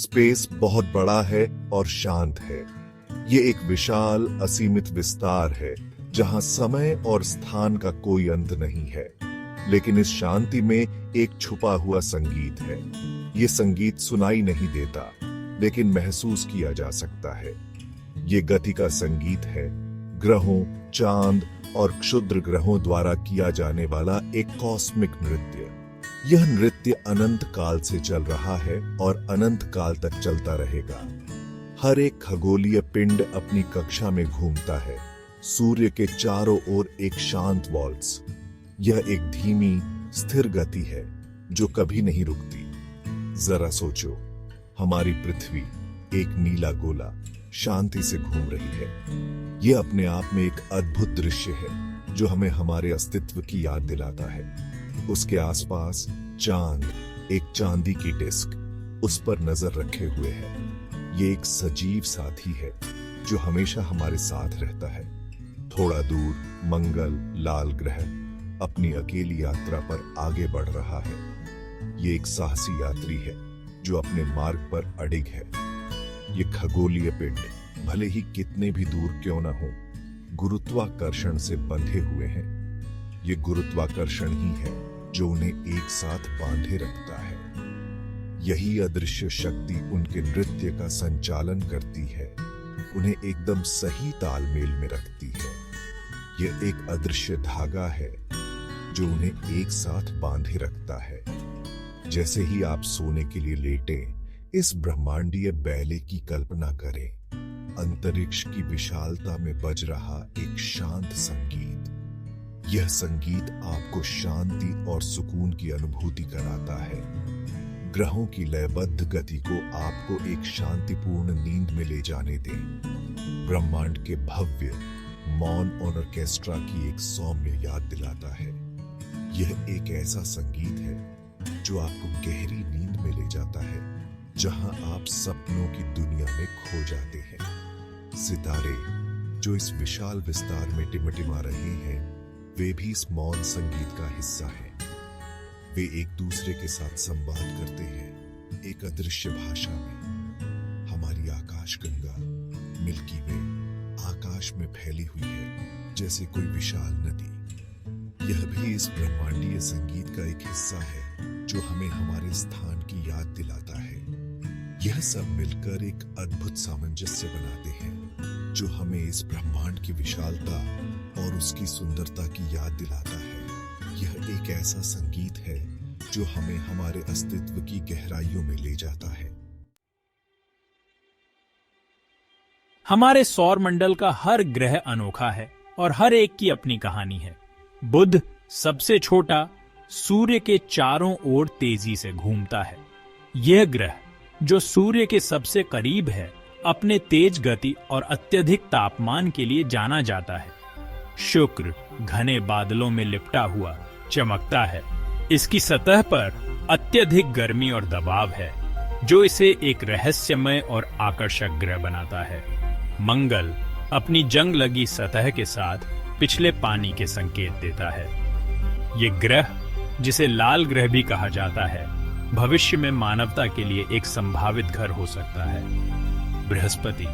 Space बहुत बड़ा है और शांत है। ये एक विशाल असीमित विस्तार है जहां समय और स्थान का कोई अंत नहीं है। लेकिन इस शांति में एक छुपा हुआ संगीत है। ये संगीत सुनाई नहीं देता, लेकिन महसूस किया जा सकता है। ये गति का संगीत है, ग्रहों, चांद और क्षुद्र ग्रहों द्वारा किया जाने वाला एक कॉस्मिक नृत्य। यह नृत्य अनंत काल से चल रहा है और अनंत काल तक चलता रहेगा। हर एक खगोलीय पिंड अपनी कक्षा में घूमता है, सूर्य के चारों ओर एक शांत वॉल्स। यह एक धीमी, स्थिर गति है जो कभी नहीं रुकती। जरा सोचो, हमारी पृथ्वी एक नीला गोला शांति से घूम रही है। यह अपने आप में एक अद्भुत दृश्य है जो हमें हमारे अस्तित्व की याद दिलाता है। उसके आसपास चांद, एक चांदी की डिस्क, उस पर नजर रखे हुए है। ये एक सजीव साथी है जो हमेशा हमारे साथ रहता है। थोड़ा दूर मंगल, लाल ग्रह अपनी अकेली यात्रा पर आगे बढ़ रहा है। ये एक साहसी यात्री है जो अपने मार्ग पर अडिग है। ये खगोलीय पिंड भले ही कितने भी दूर क्यों न हो, गुरुत्वाकर्षण से बंधे हुए हैं। ये गुरुत्वाकर्षण ही है जो उन्हें एक साथ बांधे रखता है। यही अदृश्य शक्ति उनके नृत्य का संचालन करती है, उन्हें एकदम सही तालमेल में रखती है। यह एक अदृश्य धागा है जो उन्हें एक साथ बांधे रखता है। जैसे ही आप सोने के लिए लेटें, इस ब्रह्मांडीय बैले की कल्पना करें। अंतरिक्ष की विशालता में बज रहा एक शांत संगीत। यह संगीत आपको शांति और सुकून की अनुभूति कराता है। ग्रहों की लयबद्ध गति को आपको एक शांतिपूर्ण नींद में ले जाने दें। ब्रह्मांड के भव्य, मौन और ऑर्केस्ट्रा की एक सौम्य याद दिलाता है। यह एक ऐसा संगीत है जो आपको गहरी नींद में ले जाता है, जहां आप सपनों की दुनिया में खो जाते हैं। सितारे जो इस विशाल विस्तार में टिमटिमा रहे हैं, वे भी इस मौन संगीत का हिस्सा हैं। वे एक दूसरे के साथ संवाद करते हैं, एक अदृश्य भाषा में। हमारी आकाशगंगा, मिल्की वे, आकाश में फैली हुई है जैसे कोई विशाल नदी। यह भी इस ब्रह्मांडीय संगीत का एक हिस्सा है जो हमें हमारे स्थान की याद दिलाता है। यह सब मिलकर एक अद्भुत सामंजस्य बनाते हैं जो हमें इस ब्रह्मांड की विशालता और उसकी सुंदरता की याद दिलाता है। यह एक ऐसा संगीत है जो हमें हमारे अस्तित्व की गहराइयों में ले जाता है। हमारे सौर मंडल का हर ग्रह अनोखा है और हर एक की अपनी कहानी है। बुध सबसे छोटा, सूर्य के चारों ओर तेजी से घूमता है। यह ग्रह जो सूर्य के सबसे करीब है, अपने तेज गति और अत्यधिक तापमान के लिए जाना जाता है। शुक्र घने बादलों में लिपटा हुआ चमकता है। इसकी सतह पर अत्यधिक गर्मी और दबाव है जो इसे एक रहस्यमय और आकर्षक ग्रह बनाता है। मंगल अपनी जंग लगी सतह के साथ पिछले पानी के संकेत देता है। ये ग्रह, जिसे लाल ग्रह भी कहा जाता है, भविष्य में मानवता के लिए एक संभावित घर हो सकता है। बृहस्पति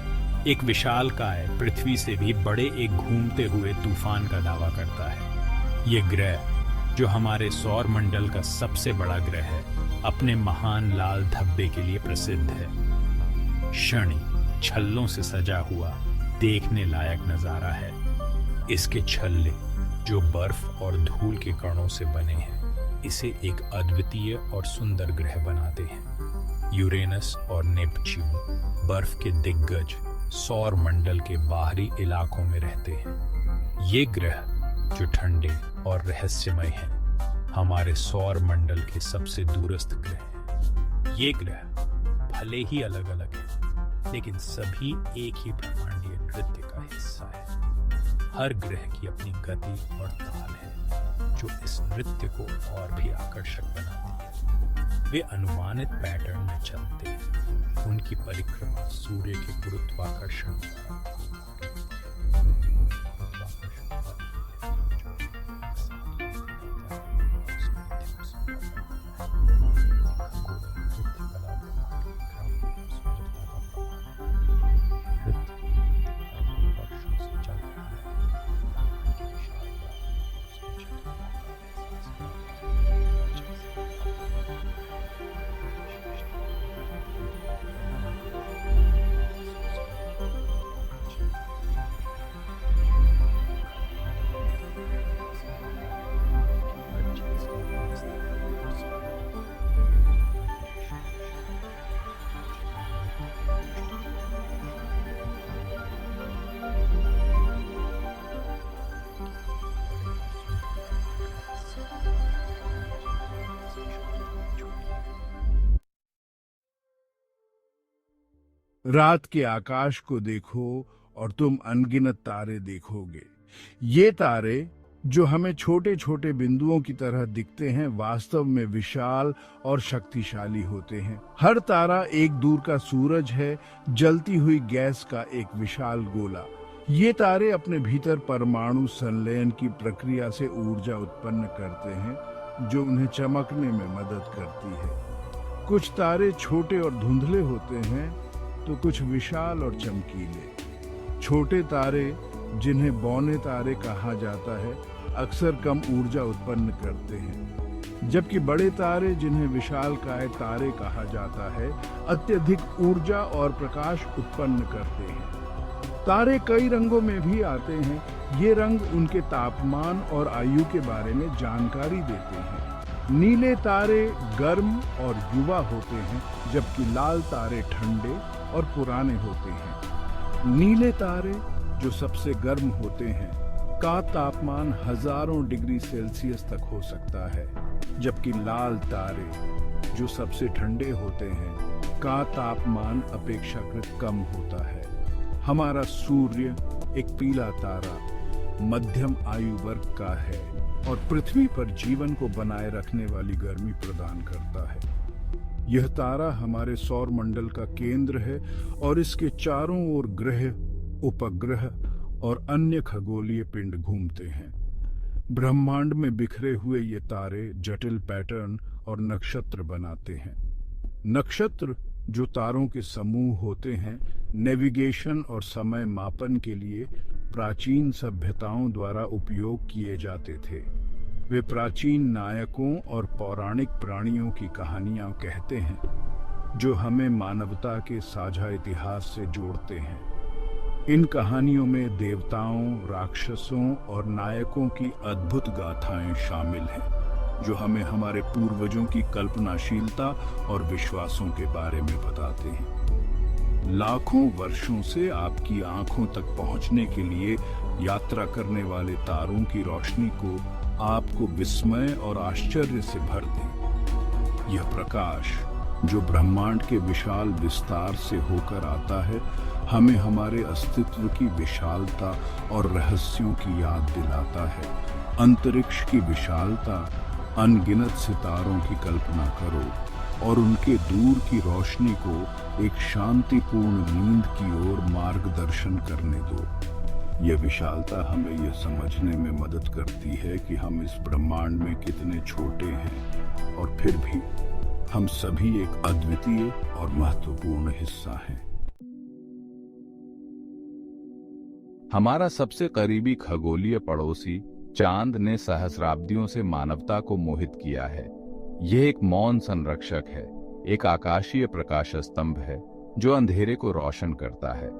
एक विशालकाय, पृथ्वी से भी बड़े एक घूमते हुए तूफान का दावा करता है। ये ग्रह, जो हमारे सौर मंडल का सबसे बड़ा ग्रह है, अपने महान लाल धब्बे के लिए प्रसिद्ध है। शनि छल्लों से सजा हुआ देखने लायक नजारा है। इसके छल्ले, जो बर्फ और धूल के कणों से बने हैं, इसे एक अद्वितीय और सुंदर ग्रह बनाते हैं। यूरेनस और नेपच्यून बर्फ के दिग्गज सौर मंडल के बाहरी इलाकों में रहते हैं। ये ग्रह, जो ठंडे और रहस्यमय हैं, हमारे सौर मंडल के सबसे दूरस्थ ग्रह हैं। ये ग्रह भले ही अलग अलग हैं, लेकिन सभी एक ही ब्रह्मांडीय नृत्य का हिस्सा है। हर ग्रह की अपनी गति और ताल है जो इस नृत्य को और भी आकर्षक बनाती है। वे अनुमानित पैटर्न में चलते हैं। उनकी परिक्रमा सूर्य के गुरुत्वाकर्षण रात के आकाश को देखो और तुम अनगिनत तारे देखोगे। ये तारे जो हमें छोटे छोटे बिंदुओं की तरह दिखते हैं, वास्तव में विशाल और शक्तिशाली होते हैं। हर तारा एक दूर का सूरज है, जलती हुई गैस का एक विशाल गोला। ये तारे अपने भीतर परमाणु संलयन की प्रक्रिया से ऊर्जा उत्पन्न करते हैं, जो उन्हें चमकने में मदद करती है। कुछ तारे छोटे और धुंधले होते हैं, तो कुछ विशाल और चमकीले। छोटे तारे, जिन्हें बौने तारे कहा जाता है, अक्सर कम ऊर्जा उत्पन्न करते हैं, जबकि बड़े तारे, जिन्हें विशालकाय तारे कहा जाता है, अत्यधिक ऊर्जा और प्रकाश उत्पन्न करते हैं। तारे कई रंगों में भी आते हैं। ये रंग उनके तापमान और आयु के बारे में जानकारी देते हैं। नीले तारे गर्म और युवा होते हैं, जबकि लाल तारे ठंडे और पुराने होते हैं। नीले तारे, जो सबसे गर्म होते हैं, का तापमान हजारों डिग्री सेल्सियस तक हो सकता है, जबकि लाल तारे, जो सबसे ठंडे होते हैं, का तापमान अपेक्षाकृत कम होता है। हमारा सूर्य एक पीला तारा मध्यम आयु वर्ग का है और पृथ्वी पर जीवन को बनाए रखने वाली गर्मी प्रदान करता है। यह तारा हमारे सौर मंडल का केंद्र है और इसके चारों ओर ग्रह, उपग्रह और अन्य खगोलीय पिंड घूमते हैं। ब्रह्मांड में बिखरे हुए ये तारे जटिल पैटर्न और नक्षत्र बनाते हैं। नक्षत्र, जो तारों के समूह होते हैं, नेविगेशन और समय मापन के लिए प्राचीन सभ्यताओं द्वारा उपयोग किए जाते थे। वे प्राचीन नायकों और पौराणिक प्राणियों की कहानियां कहते हैं, जो हमें मानवता के साझा इतिहास से जोड़ते हैं। इन कहानियों में देवताओं, राक्षसों और नायकों की अद्भुत गाथाएं शामिल हैं, जो हमें हमारे पूर्वजों की कल्पनाशीलता और विश्वासों के बारे में बताते हैं। लाखों वर्षों से आपकी आंखों तक पहुंचने के लिए यात्रा करने वाले तारों की रोशनी को आपको विस्मय और आश्चर्य से भर दे। यह प्रकाश, जो ब्रह्मांड के विशाल विस्तार से होकर आता है, हमें हमारे अस्तित्व की विशालता और रहस्यों की याद दिलाता है। अंतरिक्ष की विशालता, अनगिनत सितारों की कल्पना करो और उनके दूर की रोशनी को एक शांतिपूर्ण नींद की ओर मार्गदर्शन करने दो। यह विशालता हमें यह समझने में मदद करती है कि हम इस ब्रह्मांड में कितने छोटे हैं, और फिर भी हम सभी एक अद्वितीय और महत्वपूर्ण हिस्सा हैं। हमारा सबसे करीबी खगोलीय पड़ोसी चांद ने सहस्राब्दियों से मानवता को मोहित किया है। यह एक मौन संरक्षक है, एक आकाशीय प्रकाश स्तंभ है जो अंधेरे को रोशन करता है।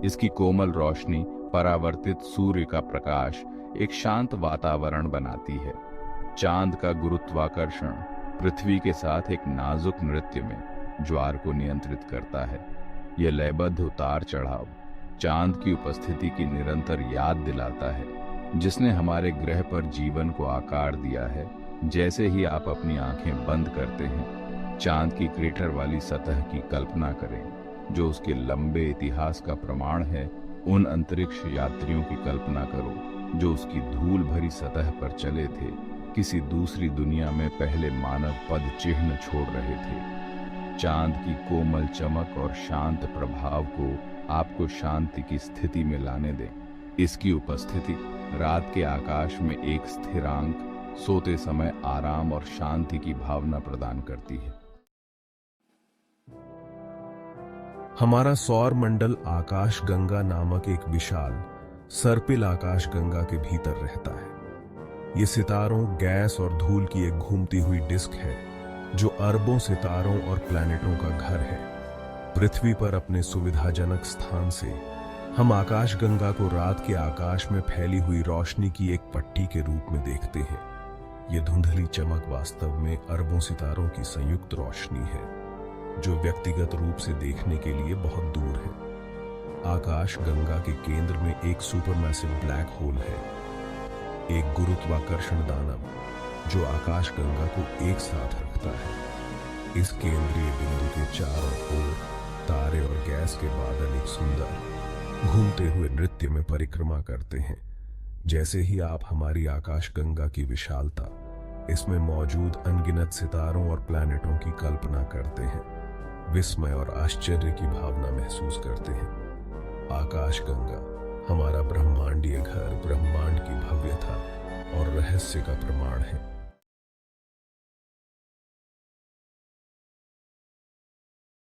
इसकी कोमल रोशनी, परावर्तित सूर्य का प्रकाश एक शांत वातावरण बनाती है। चांद का गुरुत्वाकर्षण पृथ्वी के साथ एक नाजुक नृत्य में ज्वार को नियंत्रित करता है। यह लयबद्ध उतार चढ़ाव चांद की उपस्थिति की निरंतर याद दिलाता है, जिसने हमारे ग्रह पर जीवन को आकार दिया है। जैसे ही आप अपनी आंखें बंद करते हैं, चांद की क्रेटर वाली सतह की कल्पना करें, जो उसके लंबे इतिहास का प्रमाण है। उन अंतरिक्ष यात्रियों की कल्पना करो जो उसकी धूल भरी सतह पर चले थे, किसी दूसरी दुनिया में पहले मानव पद चिन्ह छोड़ रहे थे। चांद की कोमल चमक और शांत प्रभाव को आपको शांति की स्थिति में लाने दें। इसकी उपस्थिति रात के आकाश में एक स्थिरांक, सोते समय आराम और शांति की भावना प्रदान करती है। हमारा सौर मंडल आकाश गंगा नामक एक विशाल सर्पिल आकाश गंगा के भीतर रहता है। ये सितारों, गैस और धूल की एक घूमती हुई डिस्क है, जो अरबों सितारों और प्लैनेटों का घर है। पृथ्वी पर अपने सुविधाजनक स्थान से हम आकाश गंगा को रात के आकाश में फैली हुई रोशनी की एक पट्टी के रूप में देखते हैं। ये धुंधली चमक वास्तव में अरबों सितारों की संयुक्त रोशनी है, जो व्यक्तिगत रूप से देखने के लिए बहुत दूर है। आकाश गंगा के केंद्र में एक सुपरमैसिव ब्लैक होल है, एक गुरुत्वाकर्षण दानव जो आकाश गंगा को एक साथ रखता है। इस केंद्रीय बिंदु के चारों ओर तारे और गैस के बादल एक सुंदर घूमते हुए नृत्य में परिक्रमा करते हैं। जैसे ही आप हमारी आकाशगंगा की विशालता, इसमें मौजूद अनगिनत सितारों और प्लैनेटों की कल्पना करते हैं, विस्मय और आश्चर्य की भावना महसूस करते हैं। आकाशगंगा हमारा ब्रह्मांडीय घर, ब्रह्मांड की भव्यता और रहस्य का प्रमाण है।